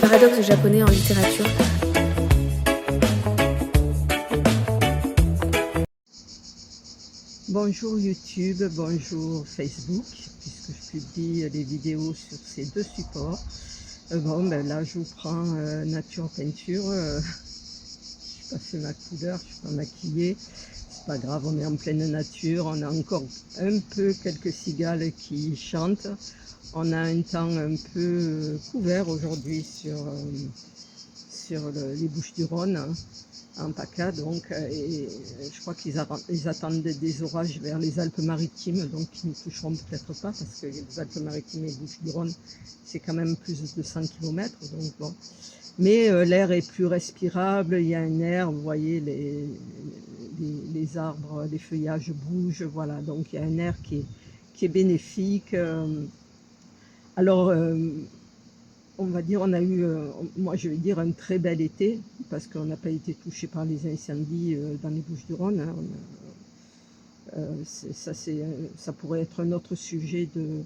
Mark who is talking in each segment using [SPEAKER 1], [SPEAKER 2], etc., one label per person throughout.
[SPEAKER 1] paradoxes japonais en littérature.
[SPEAKER 2] Bonjour YouTube, bonjour Facebook, puisque je publie des vidéos sur ces deux supports. Là je vous prends nature peinture. J'ai passé ma couleur, je suis pas maquillée. C'est pas grave, on est en pleine nature, on a encore un peu quelques cigales qui chantent. On a un temps un peu couvert aujourd'hui sur les Bouches-du-Rhône, en PACA, donc, et je crois qu'ils attendent des orages vers les Alpes-Maritimes, donc qui ne toucheront peut-être pas, parce que les Alpes-Maritimes et Bouches-du-Rhône, c'est quand même plus de 100 km, donc bon. Mais l'air est plus respirable, il y a un air, vous voyez, les arbres, les feuillages bougent, voilà, donc il y a un air qui est bénéfique. On va dire, on a eu, moi je vais dire, un très bel été, parce qu'on n'a pas été touché par les incendies dans les Bouches-du-Rhône. Ça pourrait être un autre sujet de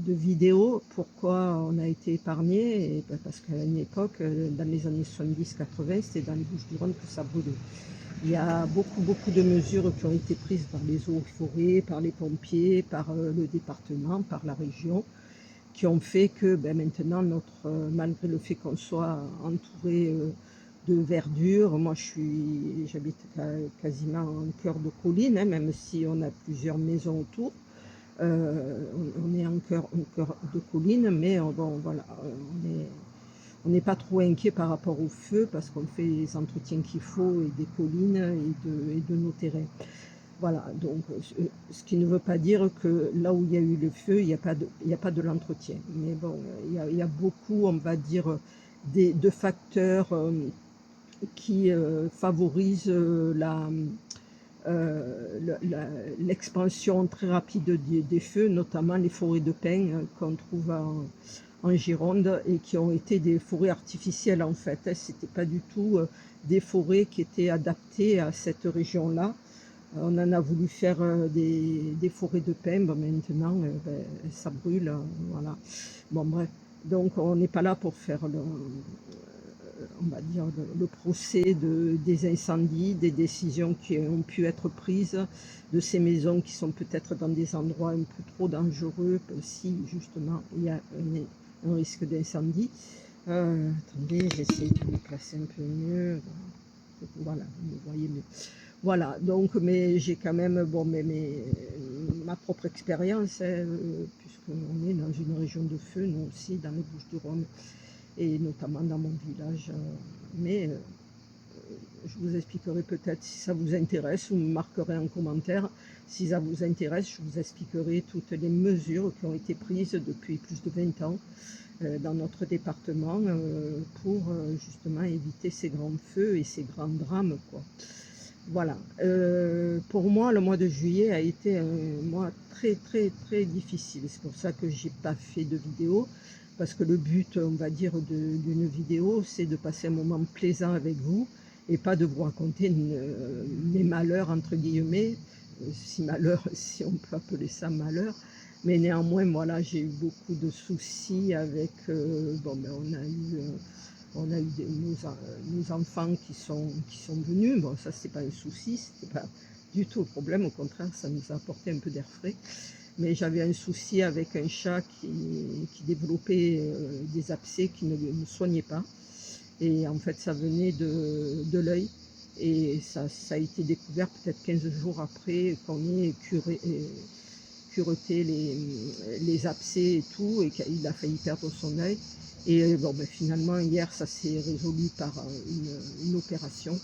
[SPEAKER 2] vidéo. Pourquoi on a été épargné? Parce qu'à une époque, dans les années 70-80, c'était dans les Bouches-du-Rhône que ça brûlait. Il y a beaucoup de mesures qui ont été prises par les eaux et forêts, par les pompiers, par le département, par la région, qui ont fait que maintenant, malgré le fait qu'on soit entouré de verdure, moi j'habite quasiment en cœur de colline, hein, même si on a plusieurs maisons autour. On est en cœur de colline, mais bon, voilà, on n'est pas trop inquiet par rapport au feu, parce qu'on fait les entretiens qu'il faut, et des collines et de nos terrains. Voilà, donc ce qui ne veut pas dire que là où il y a eu le feu, il n'y a pas de l'entretien. Mais bon, il y a beaucoup, on va dire, de facteurs qui favorisent l'expansion très rapide des feux, notamment les forêts de pins qu'on trouve en Gironde, et qui ont été des forêts artificielles en fait. C'était pas du tout des forêts qui étaient adaptées à cette région-là. On en a voulu faire des forêts de pins, maintenant ça brûle, voilà. Bon bref, donc on n'est pas là pour faire on va dire le procès des incendies, des décisions qui ont pu être prises, de ces maisons qui sont peut-être dans des endroits un peu trop dangereux, si justement il y a un risque d'incendie. Attendez, j'essaie de me placer un peu mieux. Voilà, vous voyez mieux. Voilà, donc, mais j'ai quand même, bon, ma propre expérience, hein, puisqu'on est dans une région de feu, nous aussi, dans les Bouches-du-Rhône, et notamment dans mon village. Je vous expliquerai peut-être si ça vous intéresse, vous me marquerez en commentaire. Si ça vous intéresse, je vous expliquerai toutes les mesures qui ont été prises depuis plus de 20 ans dans notre département pour justement éviter ces grands feux et ces grands drames, quoi. Voilà, pour moi le mois de juillet a été un mois très difficile. C'est pour ça que j'ai pas fait de vidéo, parce que le but, on va dire, d'une vidéo, c'est de passer un moment plaisant avec vous, et pas de vous raconter mes malheurs entre guillemets, si malheur, si on peut appeler ça malheur. Mais néanmoins, voilà, j'ai eu beaucoup de soucis avec, on a eu nos enfants qui sont venus. Bon, ça c'est pas un souci, c'était pas du tout le problème, au contraire ça nous a apporté un peu d'air frais. Mais j'avais un souci avec un chat qui développait des abcès qui ne soignaient pas, et en fait ça venait de l'œil, et ça a été découvert peut-être 15 jours après qu'on ait cureté les abcès et tout, et qu'il a failli perdre son œil. Et finalement, hier, ça s'est résolu par une opération.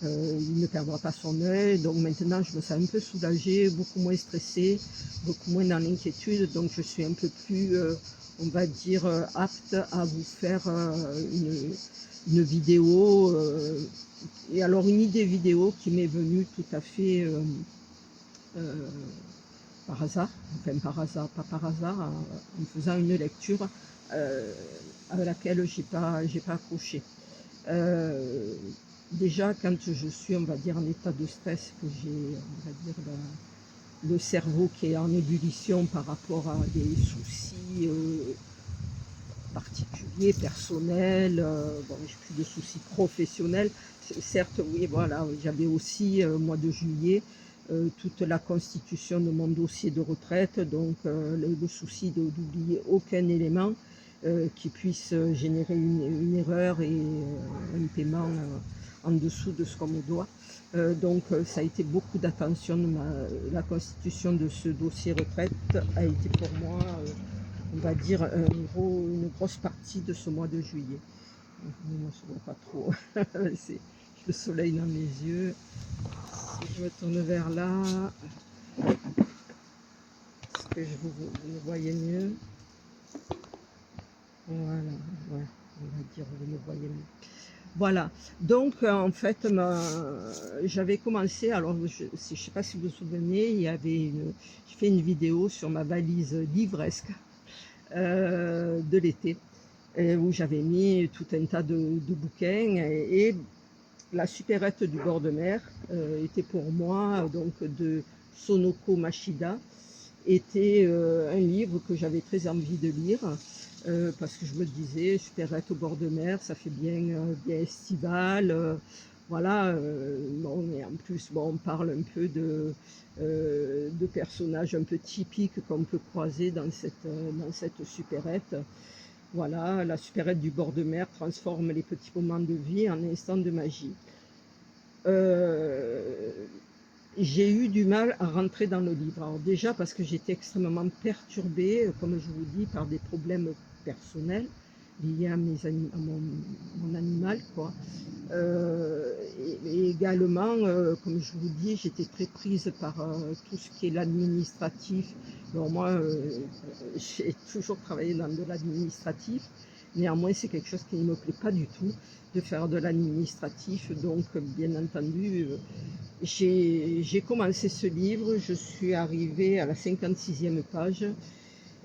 [SPEAKER 2] Il ne perdra pas son œil, donc maintenant je me sens un peu soulagée, beaucoup moins stressée, beaucoup moins dans l'inquiétude, donc je suis un peu plus, on va dire, apte à vous faire une vidéo. Et alors une idée vidéo qui m'est venue tout à fait par hasard, pas par hasard, en faisant une lecture à laquelle j'ai pas accroché. Déjà, quand je suis, on va dire, en état de stress, que j'ai, on va dire, le cerveau qui est en ébullition par rapport à des soucis particuliers, personnels, bon, j'ai plus de soucis professionnels. Certes, oui, voilà, j'avais aussi, au mois de juillet, toute la constitution de mon dossier de retraite, donc le souci d'oublier aucun élément qui puisse générer une erreur et un paiement en dessous de ce qu'on me doit. Donc ça a été beaucoup d'attention. La constitution de ce dossier retraite a été pour moi, on va dire, une grosse partie de ce mois de juillet. Moi, je ne vois pas trop. C'est le soleil dans les yeux. Si je me tourne vers là, est-ce que vous me voyez mieux? Voilà, ouais, on va dire vous me voyez mieux. Voilà, donc en fait, j'avais commencé, alors je ne sais pas si vous vous souvenez, j'ai fait une vidéo sur ma valise livresque de l'été, où j'avais mis tout un tas de bouquins, et la supérette du bord de mer était pour moi, donc de Sonoko Mashida, était un livre que j'avais très envie de lire. Parce que je me disais, supérette au bord de mer, ça fait bien, bien estival, voilà. Bon, et en plus, bon, on parle un peu de personnages un peu typiques qu'on peut croiser dans cette supérette. Voilà, la supérette du bord de mer transforme les petits moments de vie en instants de magie. J'ai eu du mal à rentrer dans le livre. Alors déjà parce que j'étais extrêmement perturbée, comme je vous dis, par des problèmes personnels liés à mon animal, quoi. Et également, comme je vous dis, j'étais très prise par tout ce qui est l'administratif. Alors moi, j'ai toujours travaillé dans de l'administratif. Néanmoins, c'est quelque chose qui ne me plaît pas du tout, de faire de l'administratif. Donc, bien entendu, j'ai commencé ce livre, je suis arrivée à la 56e page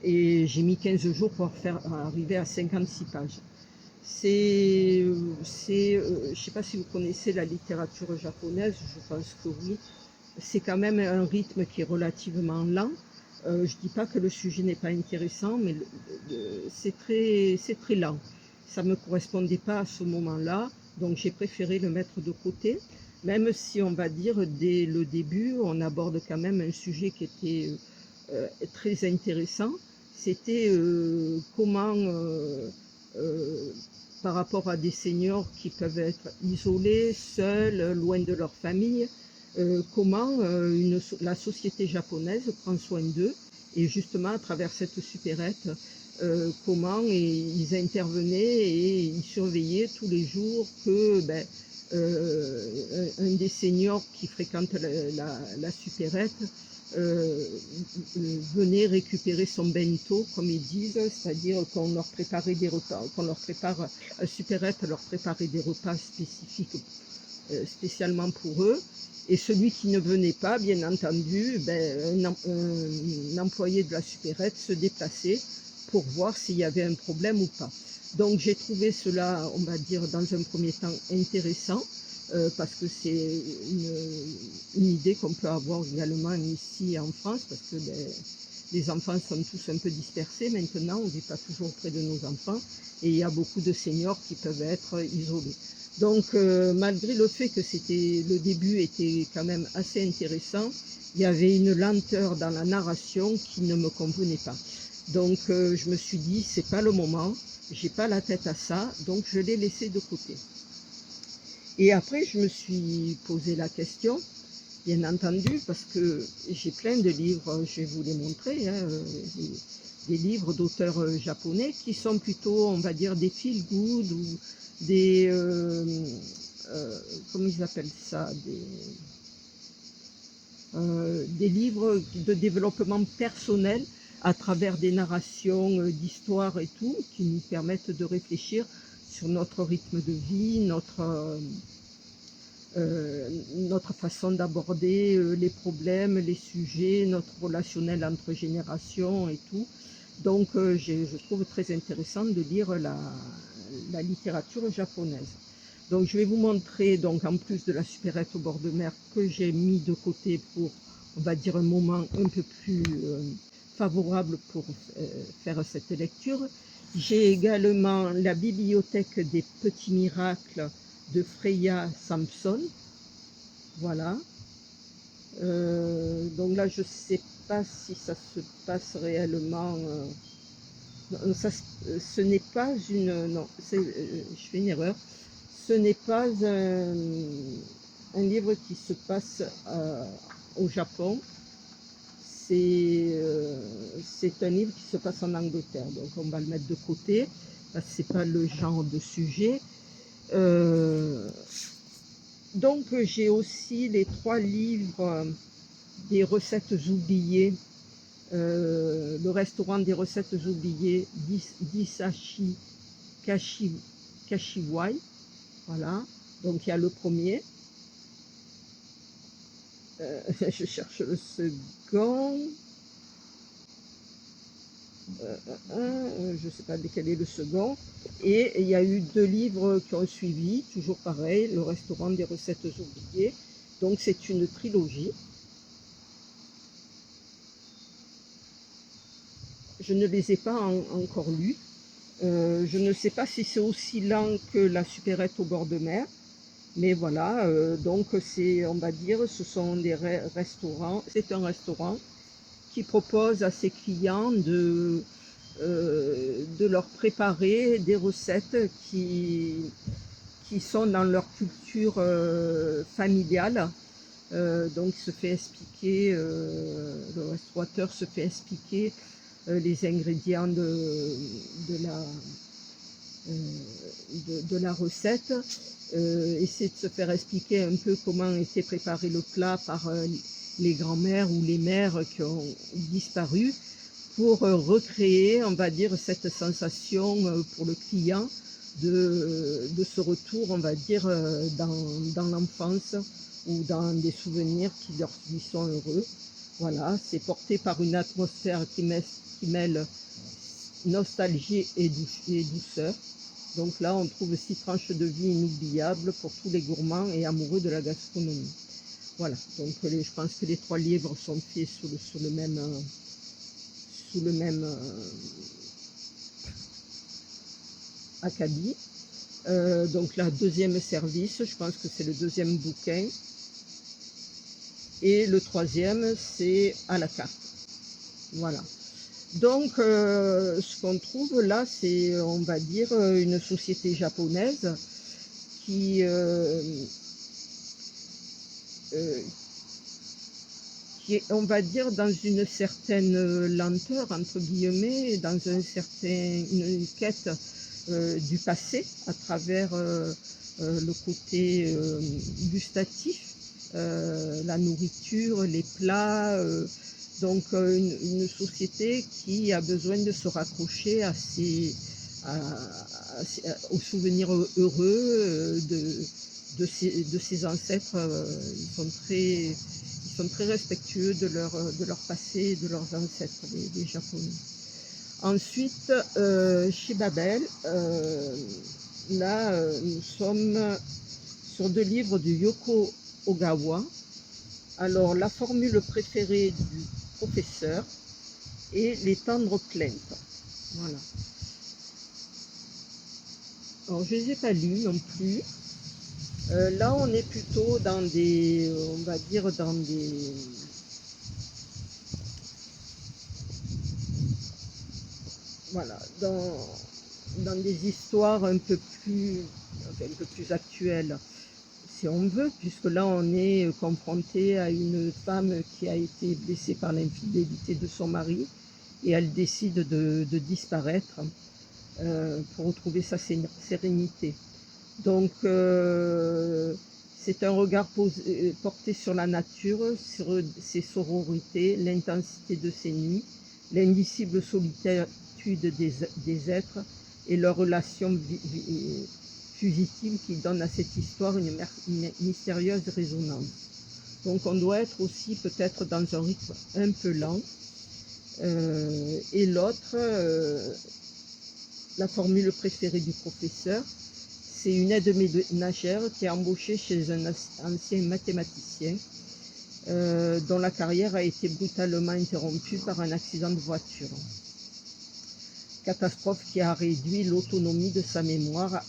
[SPEAKER 2] et j'ai mis 15 jours pour arriver à 56 pages. Je ne sais pas si vous connaissez la littérature japonaise, je pense que oui. C'est quand même un rythme qui est relativement lent. Je ne dis pas que le sujet n'est pas intéressant, mais c'est très lent. Ça ne me correspondait pas à ce moment-là, donc j'ai préféré le mettre de côté. Même si on va dire dès le début, on aborde quand même un sujet qui était très intéressant. C'était comment, par rapport à des seniors qui peuvent être isolés, seuls, loin de leur famille, comment la société japonaise prend soin d'eux, et justement à travers cette supérette, comment ils intervenaient et ils surveillaient tous les jours que un des seniors qui fréquente la supérette venait récupérer son bento, comme ils disent, c'est-à-dire qu'on leur préparait des repas, qu'on leur prépare, la supérette leur préparait des repas spécifiques, spécialement pour eux. Et celui qui ne venait pas, bien entendu, un employé de la supérette se déplaçait pour voir s'il y avait un problème ou pas. Donc j'ai trouvé cela, on va dire, dans un premier temps intéressant, parce que c'est une idée qu'on peut avoir également ici en France, parce que les enfants sont tous un peu dispersés maintenant, on ne vit pas toujours près de nos enfants, et il y a beaucoup de seniors qui peuvent être isolés. Donc malgré le fait que le début était quand même assez intéressant, il y avait une lenteur dans la narration qui ne me convenait pas. Donc je me suis dit, c'est pas le moment, j'ai pas la tête à ça, donc je l'ai laissé de côté. Et après, je me suis posé la question, bien entendu, parce que j'ai plein de livres, je vais vous les montrer, hein, des livres d'auteurs japonais qui sont plutôt, on va dire, des feel good ou des, comment ils appellent ça, des livres de développement personnel à travers des narrations d'histoires et tout, qui nous permettent de réfléchir sur notre rythme de vie, notre façon d'aborder les problèmes, les sujets, notre relationnel entre générations et tout. Donc je trouve très intéressant de lire la littérature japonaise. Donc je vais vous montrer, donc en plus de la supérette au bord de mer que j'ai mis de côté pour, on va dire, un moment un peu plus favorable pour faire cette lecture, J'ai également la bibliothèque des petits miracles de Freya Sampson. Voilà. Donc là, je ne sais pas si ça se passe réellement. Non, ça, ce n'est pas une. Non, je fais une erreur. Ce n'est pas un livre qui se passe au Japon. C'est un livre qui se passe en Angleterre. Donc on va le mettre de côté parce que ce n'est pas le genre de sujet. Donc j'ai aussi les 3 livres des recettes oubliées. Le restaurant des recettes oubliées d'Isashi Kashiwai. Voilà. Donc il y a le premier. Je cherche le second. Je ne sais pas lequel est le second. Et il y a eu 2 livres qui ont suivi, toujours pareil, le restaurant des recettes oubliées. Donc c'est une trilogie. Je ne les ai pas encore lus. Je ne sais pas si c'est aussi lent que la supérette au bord de mer. Mais voilà, donc on va dire, ce sont des restaurants. C'est un restaurant qui propose à ses clients de leur préparer des recettes qui sont dans leur culture familiale. Donc il se fait expliquer, le restaurateur se fait expliquer les ingrédients de la recette, essayer de se faire expliquer un peu comment était préparé le plat par les grands-mères ou les mères qui ont disparu, pour recréer, on va dire, cette sensation pour le client de ce retour, on va dire, dans l'enfance ou dans des souvenirs qui lui sont heureux. Voilà, c'est porté par une atmosphère qui mêle nostalgie et douceur. Donc là, on trouve 6 tranches de vie inoubliables pour tous les gourmands et amoureux de la gastronomie. Voilà, donc je pense que les 3 livres sont faits sous le même acabit. Donc là, 2e service, je pense que c'est le 2e bouquin. Et le 3e, c'est à la carte. Voilà. Donc, ce qu'on trouve là, c'est, on va dire, une société japonaise qui est, on va dire, dans une certaine lenteur, entre guillemets, dans une quête du passé, à travers le côté gustatif, la nourriture, les plats. Donc une société qui a besoin de se raccrocher aux souvenirs heureux de ses ancêtres. Ils sont très respectueux de leur passé et de leurs ancêtres, les Japonais. Ensuite, chez Babel, là, nous sommes sur 2 livres de Yoko Ogawa. Alors, la formule préférée du professeur et les tendres plaintes. Voilà. Alors, je ne les ai pas lus non plus. Là, on est plutôt dans des, on va dire, dans des... Voilà, dans des histoires un peu plus actuelles, si on veut, puisque là on est confronté à une femme qui a été blessée par l'infidélité de son mari et elle décide de disparaître pour retrouver sa sérénité. Donc c'est un regard porté sur la nature, sur ses sororités, l'intensité de ses nuits, l'indicible solitude des êtres et leurs relations fugitive qui donne à cette histoire une mystérieuse résonance. Donc on doit être aussi peut-être dans un rythme un peu lent. Et l'autre, la formule préférée du professeur, c'est une aide ménagère qui est embauchée chez un ancien mathématicien dont la carrière a été brutalement interrompue par un accident de voiture. catastrophe qui a réduit l'autonomie de sa mémoire à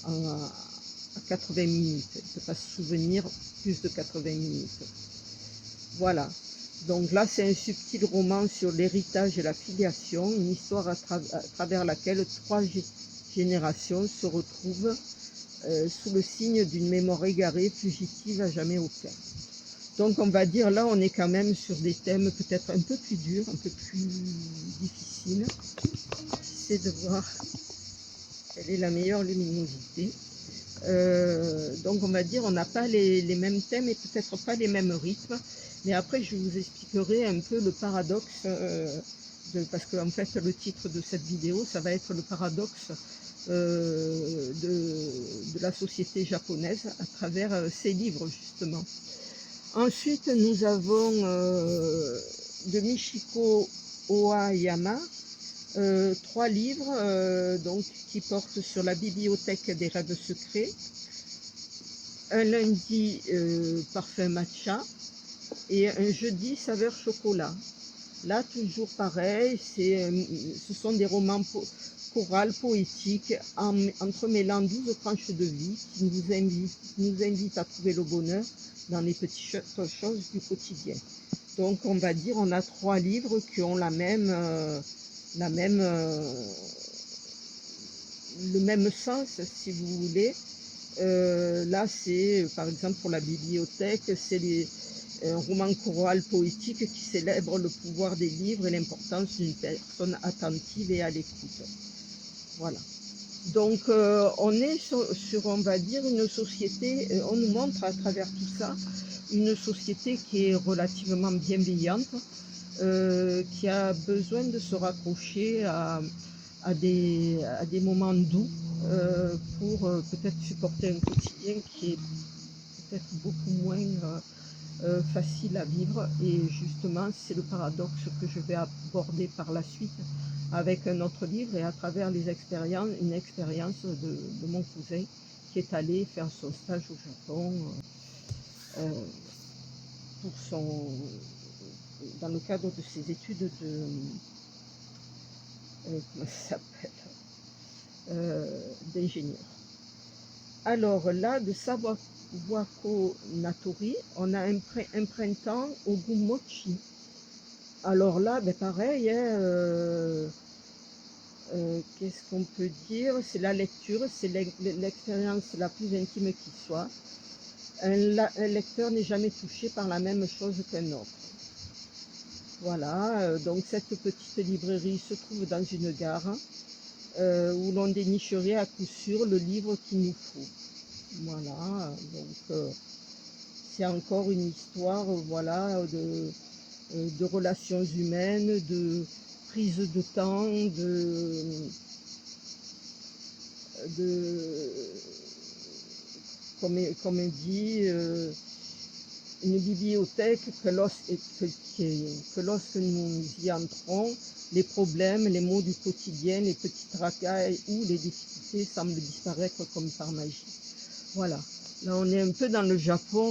[SPEAKER 2] 80 minutes. Il ne peut pas se souvenir plus de 80 minutes. Voilà. Donc là, c'est un subtil roman sur l'héritage et la filiation, une histoire à travers laquelle 3 générations se retrouvent sous le signe d'une mémoire égarée, fugitive, à jamais au clair. Donc on va dire, là, on est quand même sur des thèmes peut-être un peu plus durs, un peu plus difficiles. C'est de voir quelle est la meilleure luminosité. Donc on va dire, on n'a pas les mêmes thèmes et peut-être pas les mêmes rythmes. Mais après, je vous expliquerai un peu le paradoxe, parce qu'en fait, le titre de cette vidéo, ça va être le paradoxe de la société japonaise à travers ces livres, justement. Ensuite, nous avons de Michiko Oayama, 3 livres donc, qui portent sur la bibliothèque des rêves secrets. Un lundi, parfum matcha. Et un jeudi, saveur chocolat. Là, toujours pareil, ce sont des romans chorales, poétiques, entremêlant 12 tranches de vie qui nous invitent à trouver le bonheur dans les petites choses du quotidien. Donc, on va dire, on a 3 livres qui ont le même sens, si vous voulez. Là, c'est, par exemple, pour la bibliothèque, c'est un roman choral poétique qui célèbre le pouvoir des livres et l'importance d'une personne attentive et à l'écoute. Voilà. Donc, on est sur, on va dire, une société, on nous montre à travers tout ça, une société qui est relativement bienveillante, qui a besoin de se raccrocher à des moments doux pour peut-être supporter un quotidien qui est peut-être beaucoup moins facile à vivre. Et justement, c'est le paradoxe que je vais aborder par la suite avec un autre livre et à travers une expérience de mon cousin qui est allé faire son stage au Japon dans le cadre de ses études d'ingénieur. Alors là, de Sawako Natori, on a un printemps au goût mochi. Alors là, ben pareil, hein, qu'est-ce qu'on peut dire? C'est la lecture, c'est l'expérience la plus intime qui soit. Un lecteur n'est jamais touché par la même chose qu'un autre. Voilà, donc cette petite librairie se trouve dans une gare où l'on dénicherait à coup sûr le livre qu'il nous faut. Voilà, donc c'est encore une histoire, voilà, de relations humaines, de prise de temps, comme on dit, une bibliothèque que lorsque nous y entrons, les problèmes, les maux du quotidien, les petites racailles ou les difficultés semblent disparaître comme par magie. Voilà, là on est un peu dans le Japon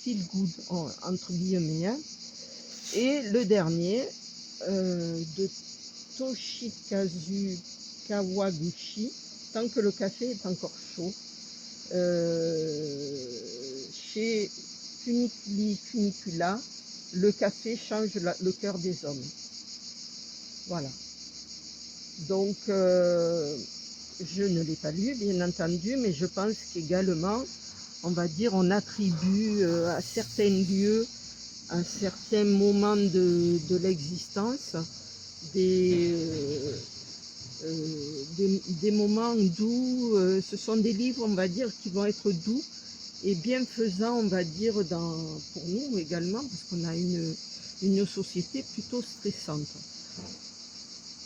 [SPEAKER 2] feel good, entre guillemets. Hein. Et le dernier, de Toshikazu Kawaguchi, Tant que le café est encore chaud, chez Funicula, le café change le cœur des hommes. Voilà. Donc, je ne l'ai pas lu, bien entendu, mais je pense qu'également, on va dire, on attribue à certains lieux, à certains moments de l'existence, des moments doux. Ce sont des livres, on va dire, qui vont être doux et bienfaisants, on va dire, pour nous également, parce qu'on a une société plutôt stressante.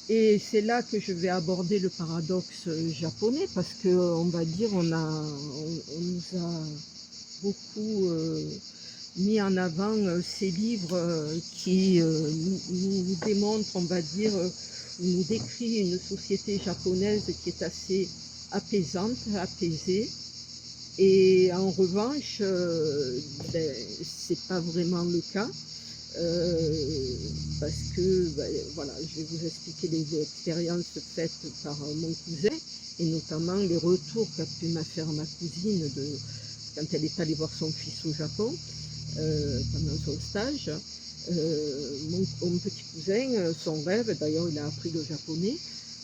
[SPEAKER 2] Et c'est là que je vais aborder le paradoxe japonais, parce que on va dire, on nous a beaucoup mis en avant ces livres qui nous démontrent, on va dire, nous décrit une société japonaise qui est assez apaisante, apaisée. Et en revanche, c'est pas vraiment le cas. euh, parce que, voilà, je vais vous expliquer les expériences faites par mon cousin, et notamment les retours qu'a pu me faire ma cousine quand elle est allée voir son fils au Japon pendant son stage. Mon petit cousin, son rêve, d'ailleurs il a appris le japonais,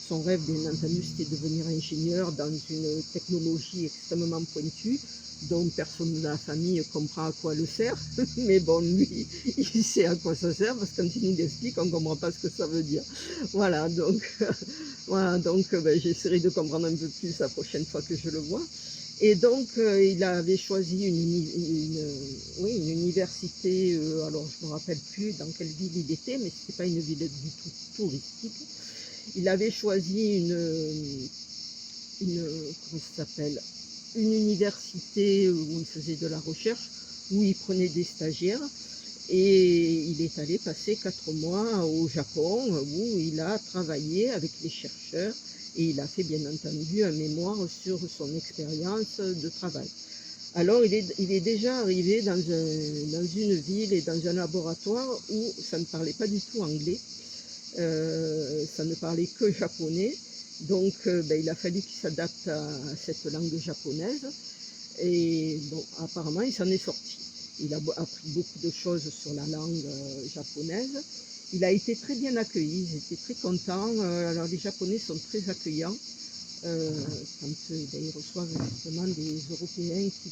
[SPEAKER 2] son rêve bien entendu c'était de devenir ingénieur dans une technologie extrêmement pointue dont personne dans la famille comprend à quoi elle sert, mais bon, lui, il sait à quoi ça sert, parce que quand il nous l'explique, on ne comprend pas ce que ça veut dire. Voilà, donc, j'essaierai de comprendre un peu plus la prochaine fois que je le vois. Et donc, il avait choisi oui, une université, alors je ne me rappelle plus dans quelle ville il était, mais ce n'était pas une ville du tout touristique. Il avait choisi comment ça s'appelle, une université où il faisait de la recherche, où il prenait des stagiaires, et il est allé passer 4 mois au Japon, où il a travaillé avec les chercheurs, et il a fait bien entendu un mémoire sur son expérience de travail. Alors il est déjà arrivé dans une ville et dans un laboratoire où ça ne parlait pas du tout anglais, ça ne parlait que japonais, donc il a fallu qu'il s'adapte à cette langue japonaise, et bon, apparemment il s'en est sorti. Il a appris beaucoup de choses sur la langue japonaise. Il a été très bien accueilli, ils étaient très contents. Alors les Japonais sont très accueillants quand ils reçoivent justement des Européens qui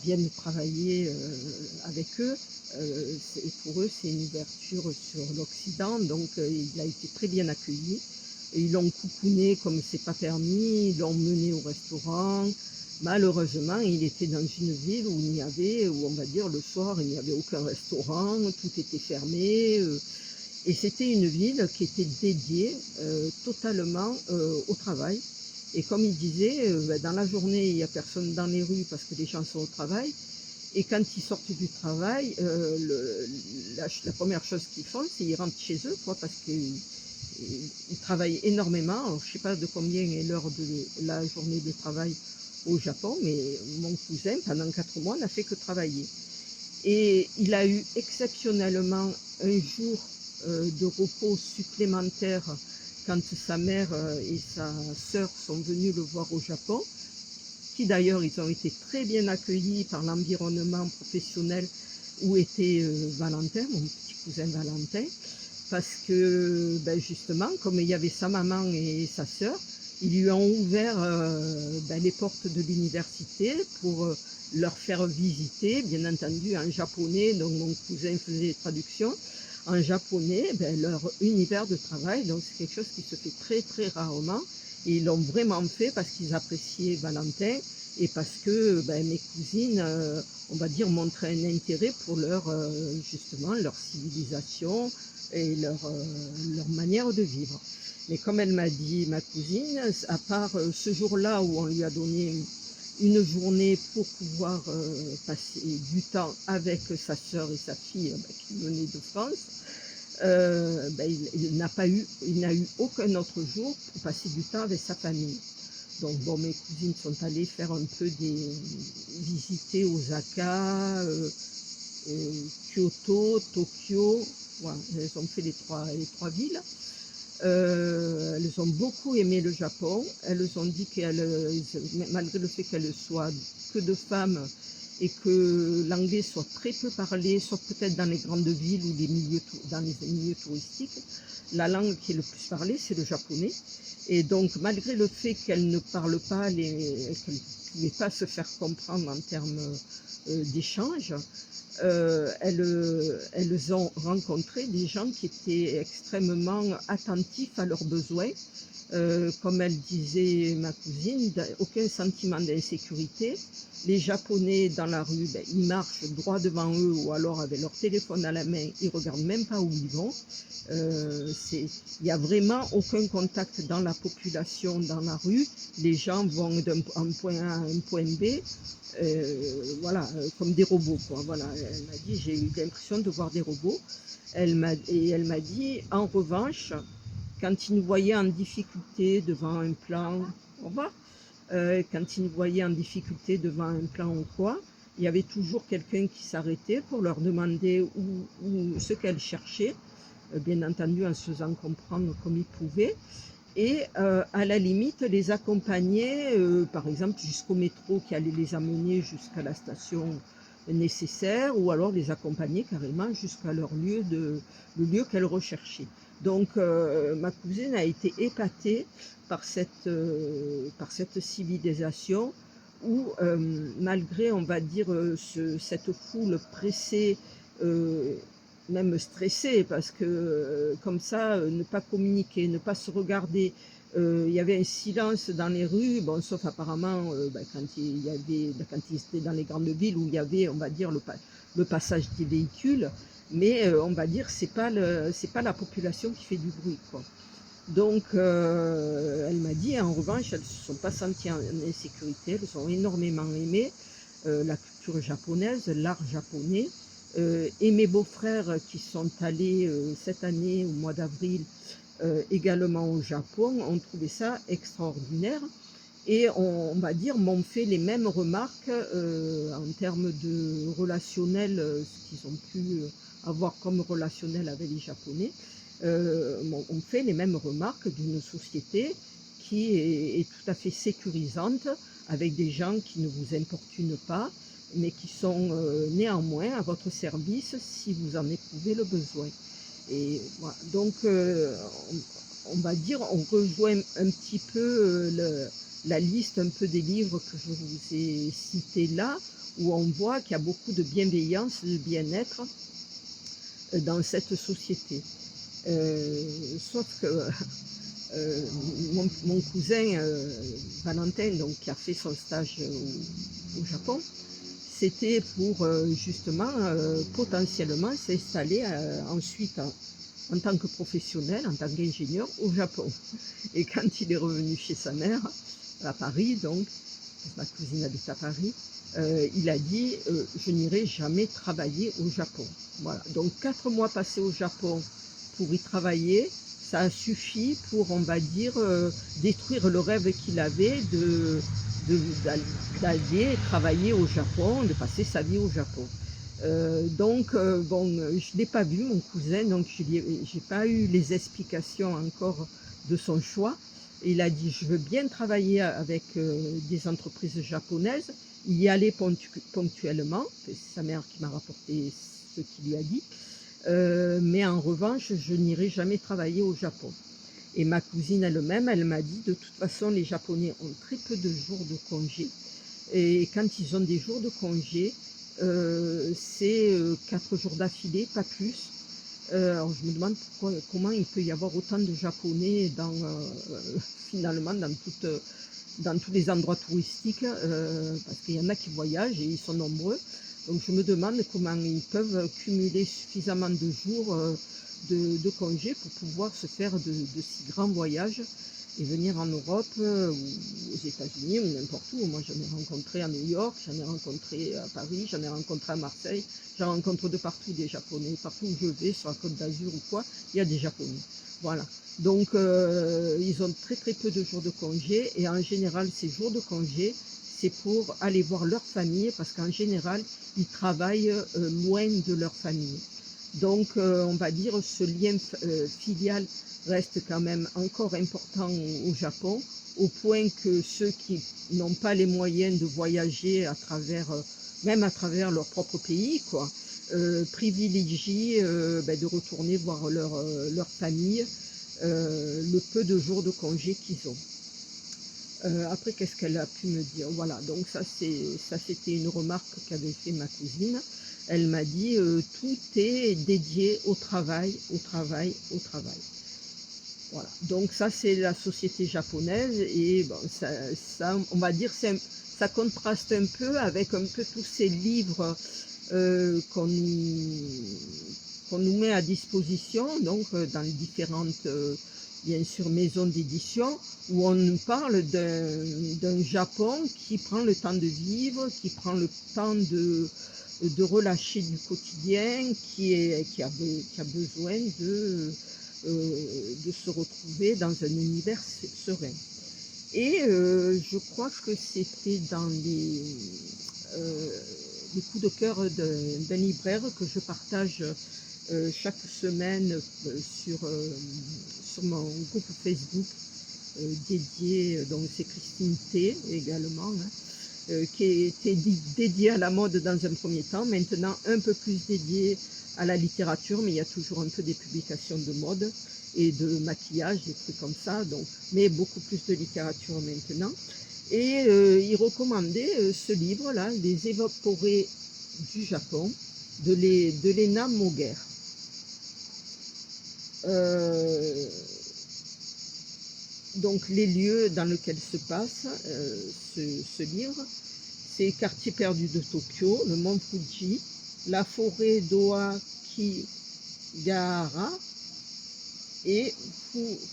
[SPEAKER 2] viennent travailler avec eux. Et pour eux, c'est une ouverture sur l'Occident, donc il a été très bien accueilli. Et ils l'ont coucouné comme c'est pas permis, ils l'ont mené au restaurant. Malheureusement, il était dans une ville où il y avait, où on va dire le soir, il n'y avait aucun restaurant, tout était fermé. Et c'était une ville qui était dédiée totalement au travail. Et comme il disait, dans la journée, il n'y a personne dans les rues parce que les gens sont au travail. Et quand ils sortent du travail, la première chose qu'ils font, c'est qu'ils rentrent chez eux, quoi, parce qu'ils travaillent énormément. Alors, je ne sais pas de combien est l'heure de la journée de travail au Japon, mais mon cousin, pendant 4 mois, n'a fait que travailler. Et il a eu exceptionnellement un jour de repos supplémentaire quand sa mère et sa sœur sont venues le voir au Japon, qui d'ailleurs, ils ont été très bien accueillis par l'environnement professionnel où était Valentin, mon petit cousin Valentin, parce que justement, comme il y avait sa maman et sa sœur, ils lui ont ouvert les portes de l'université pour leur faire visiter, bien entendu en japonais, donc mon cousin faisait les traductions, en japonais, leur univers de travail, donc c'est quelque chose qui se fait très très rarement, et ils l'ont vraiment fait parce qu'ils appréciaient Valentin, et parce que mes cousines, on va dire, montraient un intérêt pour justement leur civilisation et leur manière de vivre. Mais comme elle m'a dit, ma cousine, à part ce jour-là où on lui a donné une journée pour pouvoir passer du temps avec sa sœur et sa fille qui venaient de France, il n'a eu aucun autre jour pour passer du temps avec sa famille. Donc bon, mes cousines sont allées faire un peu visiter Osaka, Kyoto, Tokyo, voilà, elles ont fait les trois villes. Elles ont beaucoup aimé le Japon. Elles ont dit malgré le fait qu'elles soient que de femmes et que l'anglais soit très peu parlé, sauf peut-être dans les grandes villes ou dans les milieux touristiques, la langue qui est le plus parlée, c'est le japonais. Et donc, malgré le fait qu'elles ne parlent pas, qu'elles ne pouvaient pas se faire comprendre en termes d'échange, elles ont rencontré des gens qui étaient extrêmement attentifs à leurs besoins. Comme elle disait, ma cousine, aucun sentiment d'insécurité. Les Japonais dans la rue, ils marchent droit devant eux ou alors avec leur téléphone à la main, ils ne regardent même pas où ils vont. Il n'y a vraiment aucun contact dans la population dans la rue. Les gens vont d'un point A à un point B. Voilà, comme des robots, quoi. Voilà, elle m'a dit, j'ai eu l'impression de voir des robots. Elle m'a dit, en revanche, quand ils nous voyaient en difficulté devant un plan, quand ils nous voyaient en difficulté devant un plan ou quoi, il y avait toujours quelqu'un qui s'arrêtait pour leur demander ce qu'elles cherchaient, bien entendu en se faisant comprendre comme ils pouvaient. Et à la limite, les accompagner, par exemple jusqu'au métro qui allait les amener jusqu'à la station nécessaire, ou alors les accompagner carrément jusqu'à le lieu qu'elles recherchaient. Donc ma cousine a été épatée par cette civilisation où malgré, on va dire, cette foule pressée, euh, même stressée, parce que comme ça, ne pas communiquer, ne pas se regarder. Il y avait un silence dans les rues, bon, sauf apparemment quand quand ils étaient dans les grandes villes où il y avait, on va dire, le passage des véhicules, mais on va dire c'est pas la population qui fait du bruit, quoi. Donc, elle m'a dit, en revanche, elles ne se sont pas senties en insécurité, elles ont énormément aimé la culture japonaise, l'art japonais. Et mes beaux-frères qui sont allés cette année, au mois d'avril, également au Japon, ont trouvé ça extraordinaire. Et on va dire, m'ont fait les mêmes remarques en termes de relationnel, ce qu'ils ont pu avoir comme relationnel avec les Japonais. On fait les mêmes remarques d'une société qui est tout à fait sécurisante, avec des gens qui ne vous importunent pas, mais qui sont néanmoins à votre service si vous en éprouvez le besoin. Et voilà. Donc, on va dire, on rejoint un petit peu la liste un peu des livres que je vous ai cités là, où on voit qu'il y a beaucoup de bienveillance, de bien-être dans cette société. Sauf que mon cousin Valentin, donc, qui a fait son stage au Japon, c'était pour justement potentiellement s'installer ensuite en tant que professionnel, en tant qu'ingénieur au Japon. Et quand il est revenu chez sa mère, à Paris, donc, ma cousine habite à Paris, il a dit je n'irai jamais travailler au Japon. Voilà. Donc 4 mois passés au Japon pour y travailler, ça a suffi pour, on va dire, détruire le rêve qu'il avait d'aller travailler au Japon, de passer sa vie au Japon. Donc, bon, je ne l'ai pas vu, mon cousin, donc je n'ai pas eu les explications encore de son choix. Il a dit, je veux bien travailler avec des entreprises japonaises, y aller ponctuellement, c'est sa mère qui m'a rapporté ce qu'il lui a dit, mais en revanche, je n'irai jamais travailler au Japon. Et ma cousine elle-même, elle m'a dit, de toute façon, les Japonais ont très peu de jours de congé, et quand ils ont des jours de congé, c'est 4 jours d'affilée, pas plus. Alors je me demande comment il peut y avoir autant de Japonais finalement dans tous les endroits touristiques, parce qu'il y en a qui voyagent et ils sont nombreux. Donc je me demande comment ils peuvent cumuler suffisamment de jours de congés pour pouvoir se faire de si grands voyages et venir en Europe ou aux États-Unis ou n'importe où. Moi j'en ai rencontré à New York, j'en ai rencontré à Paris, j'en ai rencontré à Marseille, j'en rencontre de partout des Japonais. Partout où je vais, sur la Côte d'Azur ou quoi, il y a des Japonais. Voilà. Donc ils ont très très peu de jours de congé, et en général ces jours de congé c'est pour aller voir leur famille, parce qu'en général ils travaillent loin de leur famille. Donc on va dire ce lien filial reste quand même encore important au Japon, au point que ceux qui n'ont pas les moyens de voyager même à travers leur propre pays, quoi, privilégient de retourner voir leur famille le peu de jours de congé qu'ils ont. Après, qu'est-ce qu'elle a pu me dire? Voilà, donc ça c'était une remarque qu'avait fait ma cousine. Elle m'a dit tout est dédié au travail, au travail, au travail. Voilà, donc ça c'est la société japonaise, et bon, on va dire, ça contraste un peu avec un peu tous ces livres qu'on nous met à disposition, donc dans les différentes bien sûr maisons d'édition, où on nous parle d'un Japon qui prend le temps de vivre, qui prend le temps de relâcher du quotidien, qui a besoin de se retrouver dans un univers serein. Et je crois que c'était dans les coups de cœur d'un libraire que je partage chaque semaine sur mon groupe Facebook dédié, donc c'est Christine T également, hein, qui était dédié à la mode dans un premier temps, maintenant un peu plus dédié à la littérature, mais il y a toujours un peu des publications de mode et de maquillage, des trucs comme ça, donc, mais beaucoup plus de littérature maintenant. Et il recommandait ce livre-là, Les évaporés du Japon, de Lena Moguer. Donc les lieux dans lesquels se passe ce livre, c'est quartier perdu de Tokyo, le mont Fuji, la forêt d'Oakigahara et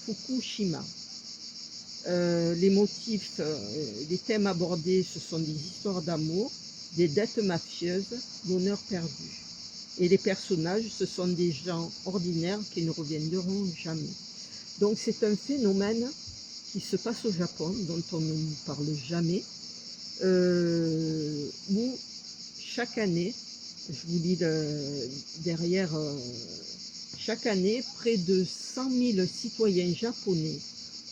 [SPEAKER 2] Fukushima. Les motifs, les thèmes abordés, ce sont des histoires d'amour, des dettes mafieuses, l'honneur perdu. Et les personnages, ce sont des gens ordinaires qui ne reviendront jamais. Donc c'est un phénomène qui se passe au Japon, dont on ne nous parle jamais, où chaque année, je vous lis derrière, chaque année, près de 100 000 citoyens japonais,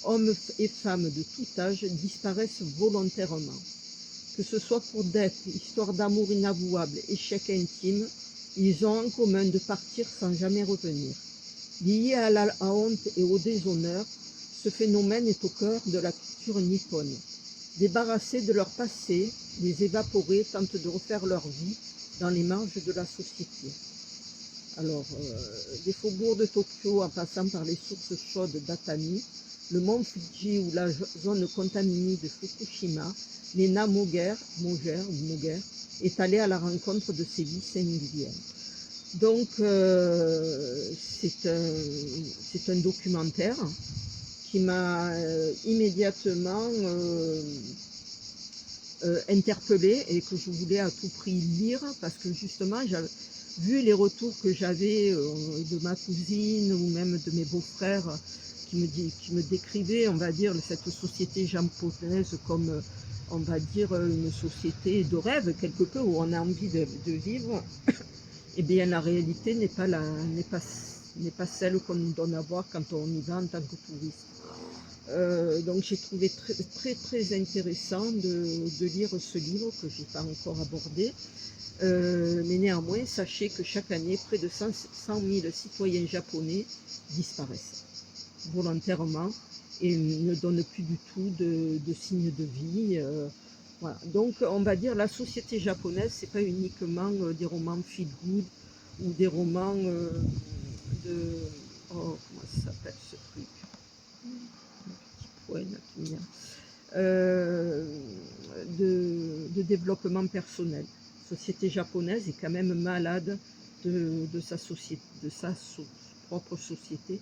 [SPEAKER 2] hommes et femmes de tout âge, disparaissent volontairement. Que ce soit pour dettes, histoires d'amour inavouables, échecs intimes, ils ont en commun de partir sans jamais revenir. Lié à la honte et au déshonneur, ce phénomène est au cœur de la culture nippone. Débarrassés de leur passé, les évaporés tentent de refaire leur vie dans les marges de la société. Alors, des faubourgs de Tokyo en passant par les sources chaudes d'Atami, le mont Fuji ou la zone contaminée de Fukushima, Lena Moguer est allée à la rencontre de ces vies singulières. Donc, c'est un documentaire qui m'a immédiatement interpellée et que je voulais à tout prix lire parce que justement, vu les retours que j'avais de ma cousine ou même de mes beaux-frères qui me décrivaient, on va dire, cette société japonaise comme, on va dire, une société de rêve quelque peu où on a envie de vivre, eh bien la réalité n'est pas celle qu'on nous donne à voir quand on y va en tant que touriste. Donc j'ai trouvé très intéressant de lire ce livre que je n'ai pas encore abordé. Mais néanmoins, sachez que chaque année, près de 100 000 citoyens japonais disparaissent volontairement et ne donnent plus du tout de signes de vie. Voilà. Donc, on va dire la société japonaise, c'est pas uniquement des romans feel good ou des romans oh, comment ça s'appelle ce truc? Un petit point là qui vient. De développement personnel. La société japonaise est quand même malade de sa société, de sa propre société,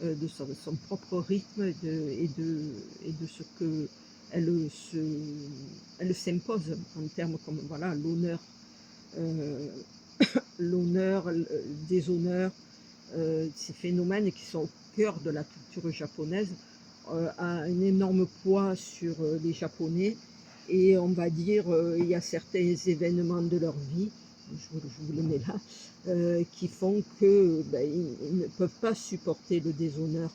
[SPEAKER 2] de son propre rythme et de ce que elle s'impose en termes comme voilà l'honneur, l'honneur, le déshonneur, ces phénomènes qui sont au cœur de la culture japonaise a un énorme poids sur les Japonais et on va dire il y a certains événements de leur vie, je vous le mets là, qui font que ils ne peuvent pas supporter le déshonneur,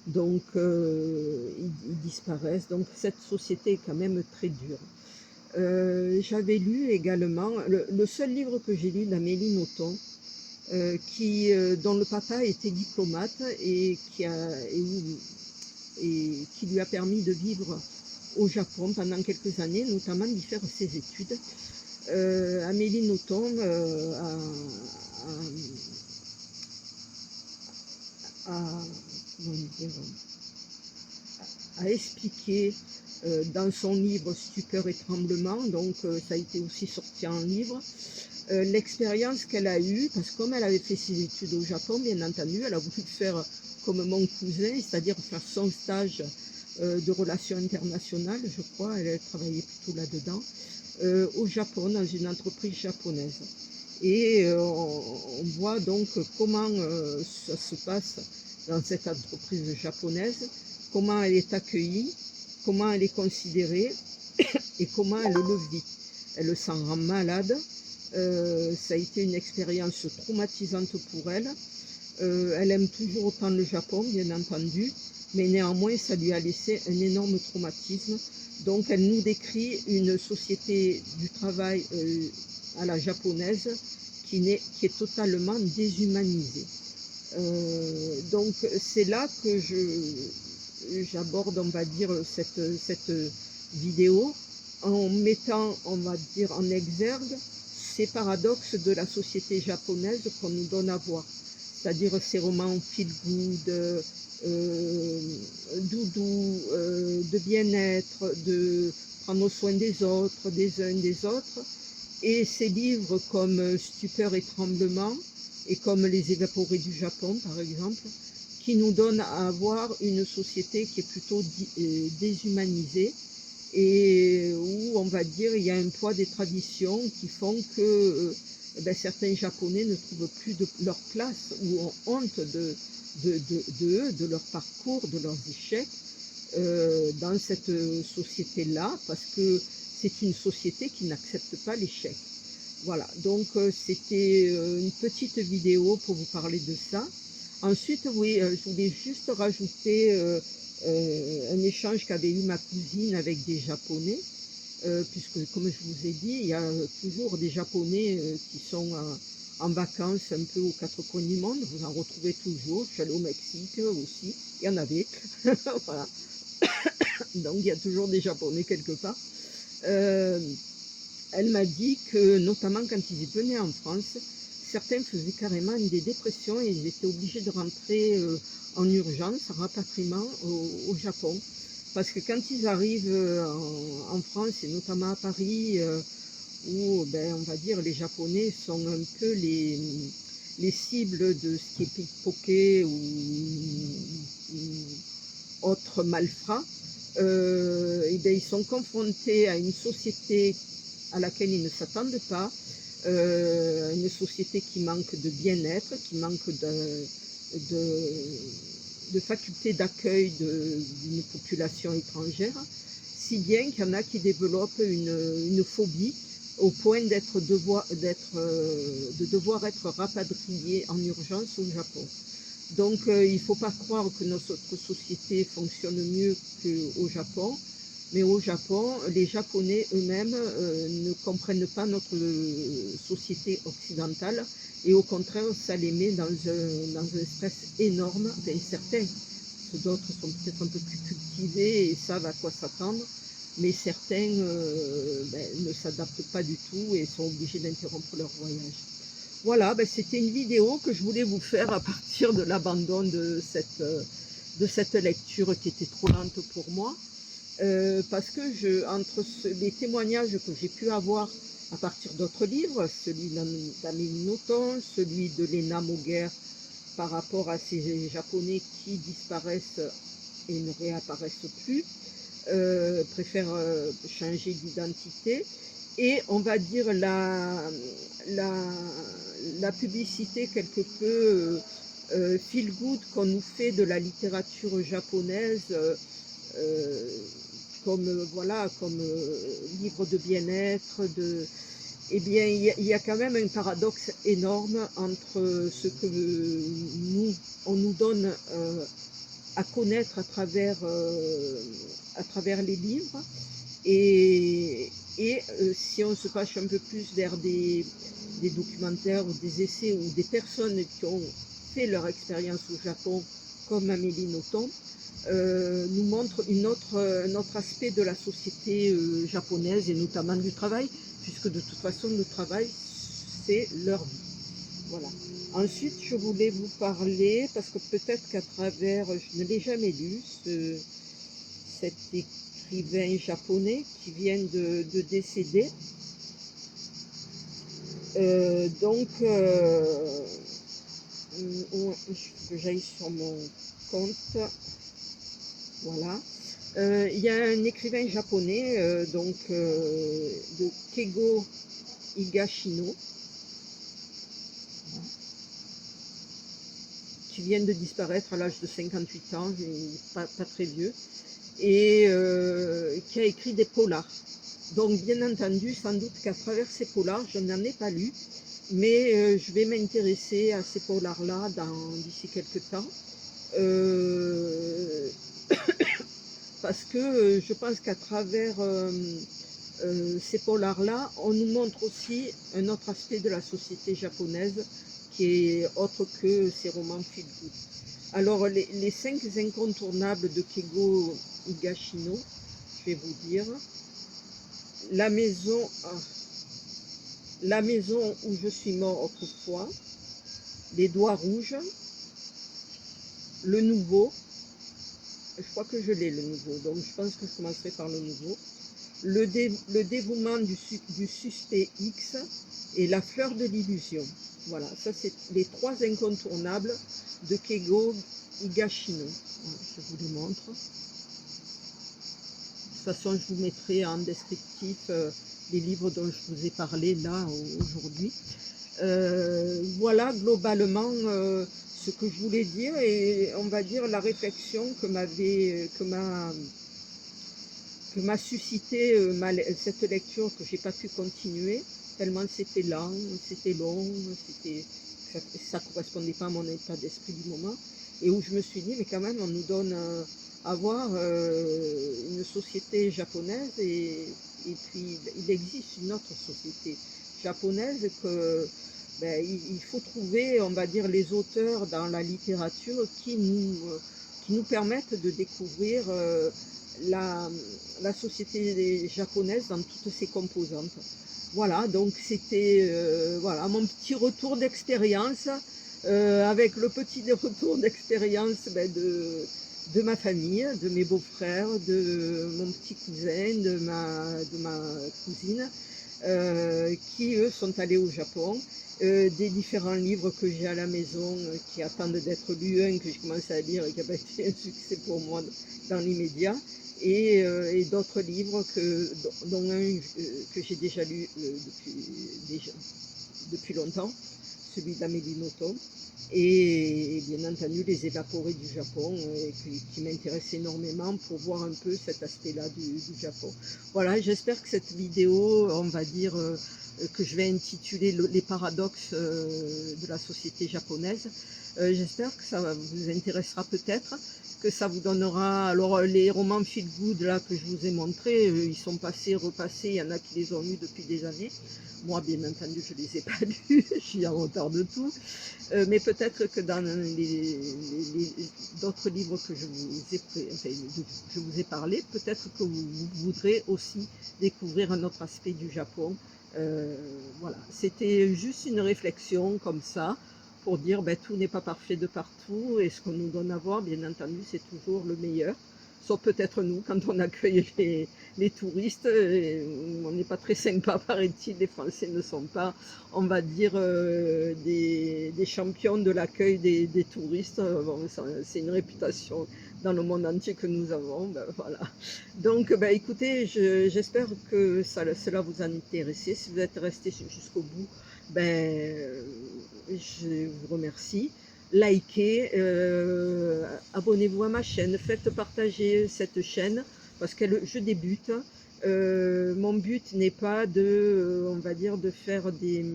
[SPEAKER 2] donc ils disparaissent. Donc cette société est quand même très dure. J'avais lu également le seul livre que j'ai lu d'Amélie Nothomb, dont le papa était diplomate et qui lui a permis de vivre au Japon pendant quelques années, notamment d'y faire ses études. Amélie Nothomb a expliqué dans son livre Stupeur et tremblement, donc ça a été aussi sorti en livre, l'expérience qu'elle a eue, parce que comme elle avait fait ses études au Japon, bien entendu, elle a voulu faire comme mon cousin, c'est-à-dire faire son stage de relations internationales, je crois, elle travaillait plutôt là-dedans, au Japon, dans une entreprise japonaise. Et on voit donc comment ça se passe dans cette entreprise japonaise, comment elle est accueillie, comment elle est considérée et comment elle le vit. Elle s'en rend malade Ça a été une expérience traumatisante pour elle. Elle aime toujours autant le Japon, bien entendu, mais néanmoins, ça lui a laissé un énorme traumatisme. Donc, elle nous décrit une société du travail à la japonaise qui est totalement déshumanisée. Donc, c'est là que j'aborde, on va dire, cette vidéo en mettant, on va dire, en exergue ces paradoxes de la société japonaise qu'on nous donne à voir. C'est-à-dire ces romans feel good, doudou, de bien-être, de prendre soin des autres, des uns des autres. Et ces livres comme Stupeur et Tremblement, et comme Les Évaporés du Japon, par exemple, qui nous donnent à voir une société qui est plutôt déshumanisée, et où, on va dire, il y a un poids des traditions qui font que certains Japonais ne trouvent plus leur place ou ont honte de eux, de leur parcours, de leurs échecs dans cette société-là, parce que c'est une société qui n'accepte pas l'échec. Voilà, donc c'était une petite vidéo pour vous parler de ça. Ensuite, oui, je voulais juste rajouter un échange qu'avait eu ma cousine avec des Japonais, puisque, comme je vous ai dit, il y a toujours des Japonais qui sont en vacances un peu aux quatre coins du monde. Vous en retrouvez toujours. Je suis allée au Mexique aussi, il y en avait. Voilà. Donc, il y a toujours des Japonais quelque part. Elle m'a dit que, notamment quand ils venaient en France, certains faisaient carrément des dépressions et ils étaient obligés de rentrer en urgence, en rapatriement au Japon. Parce que quand ils arrivent en France, et notamment à Paris, où on va dire les Japonais sont un peu les cibles de ce qui est pickpocket ou autres malfrats, ils sont confrontés à une société à laquelle ils ne s'attendent pas, une société qui manque de bien-être, qui manque de faculté d'accueil d'une population étrangère, si bien qu'il y en a qui développent une phobie au point de devoir être rapatriés en urgence au Japon. Donc il ne faut pas croire que notre société fonctionne mieux qu'au Japon, mais au Japon, les Japonais eux-mêmes ne comprennent pas notre société occidentale, et au contraire, ça les met dans un stress énorme. Certains, d'autres sont peut-être un peu plus cultivés et savent à quoi s'attendre, mais certains ne s'adaptent pas du tout et sont obligés d'interrompre leur voyage. Voilà, c'était une vidéo que je voulais vous faire à partir de l'abandon de cette lecture qui était trop lente pour moi. Parce que entre les témoignages que j'ai pu avoir à partir d'autres livres, celui d'Amélie Nothomb, celui de Léna Moguer par rapport à ces Japonais qui disparaissent et ne réapparaissent plus, préfèrent changer d'identité, et on va dire la publicité quelque peu feel good qu'on nous fait de la littérature japonaise, comme livre de bien-être, eh bien, il y a quand même un paradoxe énorme entre ce que on nous donne à connaître à travers les livres, et si on se penche un peu plus vers des documentaires ou des essais ou des personnes qui ont fait leur expérience au Japon, comme Amélie Nothomb, nous montre un autre aspect de la société japonaise, et notamment du travail, puisque de toute façon le travail c'est leur vie. Voilà. Ensuite, je voulais vous parler, parce que peut-être qu'à travers, je ne l'ai jamais lu, cet écrivain japonais qui vient de décéder. Que j'aille sur mon compte. Voilà. Il y a un écrivain japonais, de Keigo Higashino, qui vient de disparaître à l'âge de 58 ans, pas très vieux, et qui a écrit des polars. Donc bien entendu, sans doute qu'à travers ces polars, je n'en ai pas lu, mais je vais m'intéresser à ces polars-là d'ici quelques temps. Parce que je pense qu'à travers ces polars-là, on nous montre aussi un autre aspect de la société japonaise qui est autre que ces romans feel-good. Alors, les 5 incontournables de Keigo Higashino, je vais vous dire. La maison où je suis mort autrefois, Les doigts rouges, Le nouveau, je crois que je l'ai le nouveau, donc je pense que je commencerai par le nouveau. Le dévouement du suspect X et La fleur de l'illusion. Voilà, ça c'est les 3 incontournables de Keigo Higashino. Voilà, je vous les montre. De toute façon, je vous mettrai en descriptif les livres dont je vous ai parlé là aujourd'hui. Voilà globalement ce que je voulais dire, et on va dire la réflexion que m'a suscité cette lecture, que j'ai pas pu continuer tellement c'était lent, c'était long, ça correspondait pas à mon état d'esprit du moment, et où je me suis dit mais quand même on nous donne à voir une société japonaise, et puis il existe une autre société japonaise que il faut trouver, on va dire, les auteurs dans la littérature qui nous permettent de découvrir la société japonaise dans toutes ses composantes. Voilà, donc c'était voilà, mon petit retour d'expérience, avec le petit retour d'expérience de ma famille, de mes beaux-frères, de mon petit cousin, de ma cousine, qui eux sont allés au Japon. Des différents livres que j'ai à la maison qui attendent d'être lus, un que j'ai commencé à lire et qui a été un succès pour moi dans l'immédiat, et d'autres livres dont un que j'ai déjà lu depuis longtemps, celui d'Amélie Nothomb, et bien entendu Les Évaporés du Japon, qui m'intéresse énormément pour voir un peu cet aspect-là du Japon. Voilà, j'espère que cette vidéo, on va dire, que je vais intituler Les paradoxes de la société japonaise, j'espère que ça vous intéressera peut-être, que ça vous donnera. Alors les romans feel good là que je vous ai montrés, ils sont passés, repassés, il y en a qui les ont lus depuis des années. Moi bien entendu je les ai pas lus, je suis en retard de tout, mais peut-être que dans d'autres livres que je vous ai parlé, peut-être que vous voudrez aussi découvrir un autre aspect du Japon. Voilà, c'était juste une réflexion comme ça, pour dire tout n'est pas parfait de partout, et ce qu'on nous donne à voir, bien entendu, c'est toujours le meilleur. Sauf peut-être nous, quand on accueille les touristes, on n'est pas très sympa, paraît-il. Les Français ne sont pas, on va dire, des champions de l'accueil des touristes. Bon, c'est une réputation dans le monde entier que nous avons. Voilà. Donc, écoutez, j'espère que cela vous a intéressé. Si vous êtes resté jusqu'au bout, je vous remercie. Likez, abonnez-vous à ma chaîne, faites partager cette chaîne, parce que je débute. Mon but n'est pas on va dire, de faire des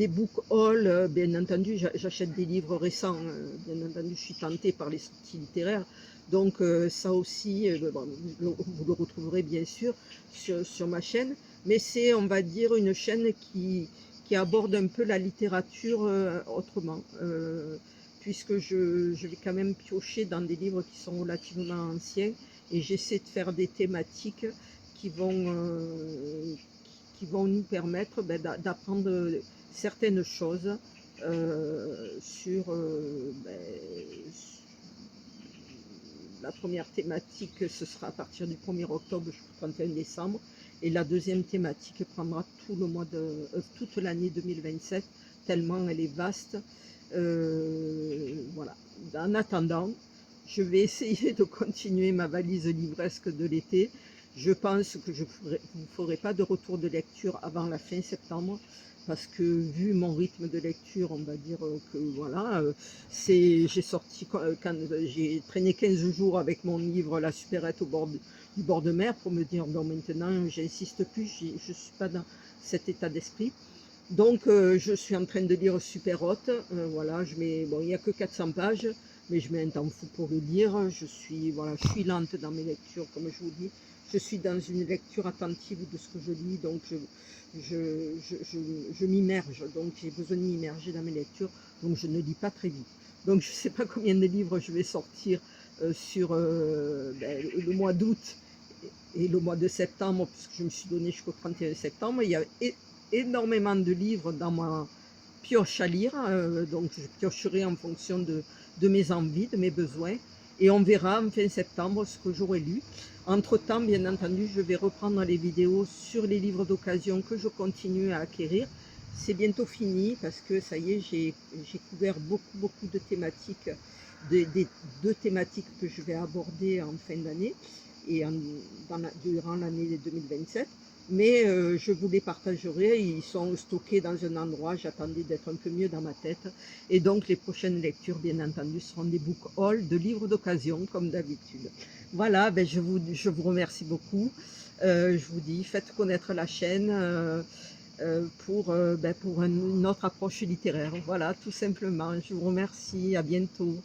[SPEAKER 2] book hauls. Bien entendu, j'achète des livres récents, bien entendu, je suis tentée par les sorties littéraires. Donc ça aussi, vous le retrouverez bien sûr sur ma chaîne, mais c'est, on va dire, une chaîne qui aborde un peu la littérature autrement, puisque je vais quand même piocher dans des livres qui sont relativement anciens, et j'essaie de faire des thématiques qui vont nous permettre d'apprendre certaines choses sur la première thématique. Ce sera à partir du 1er octobre jusqu'au 31 décembre. Et la deuxième thématique prendra toute l'année 2027, tellement elle est vaste. Voilà. En attendant, je vais essayer de continuer ma valise livresque de l'été. Je pense que je ne vous ferai pas de retour de lecture avant la fin septembre, parce que vu mon rythme de lecture, on va dire que voilà, j'ai sorti quand j'ai traîné 15 jours avec mon livre La supérette du bord de mer pour me dire bon maintenant j'insiste plus, je suis pas dans cet état d'esprit. Donc je suis en train de lire Super Hot, voilà, bon il n'y a que 400 pages, mais je mets un temps fou pour le lire. Voilà, je suis lente dans mes lectures, comme je vous dis. Je suis dans une lecture attentive de ce que je lis, donc je m'immerge, donc j'ai besoin de m'immerger dans mes lectures, donc je ne lis pas très vite. Donc je ne sais pas combien de livres je vais sortir sur le mois d'août et le mois de septembre, puisque je me suis donné jusqu'au 31 septembre. Il y a énormément de livres dans ma pioche à lire, donc je piocherai en fonction de mes envies, de mes besoins, et on verra en fin septembre ce que j'aurai lu. Entre-temps, bien entendu, je vais reprendre les vidéos sur les livres d'occasion que je continue à acquérir. C'est bientôt fini parce que ça y est, j'ai couvert beaucoup de thématiques, des deux thématiques que je vais aborder en fin d'année et durant l'année 2027. Mais je vous les partagerai, ils sont stockés dans un endroit, j'attendais d'être un peu mieux dans ma tête. Et donc les prochaines lectures, bien entendu, seront des book hauls de livres d'occasion, comme d'habitude. Voilà, je vous remercie beaucoup. Je vous dis, faites connaître la chaîne pour une autre approche littéraire. Voilà, tout simplement. Je vous remercie, à bientôt.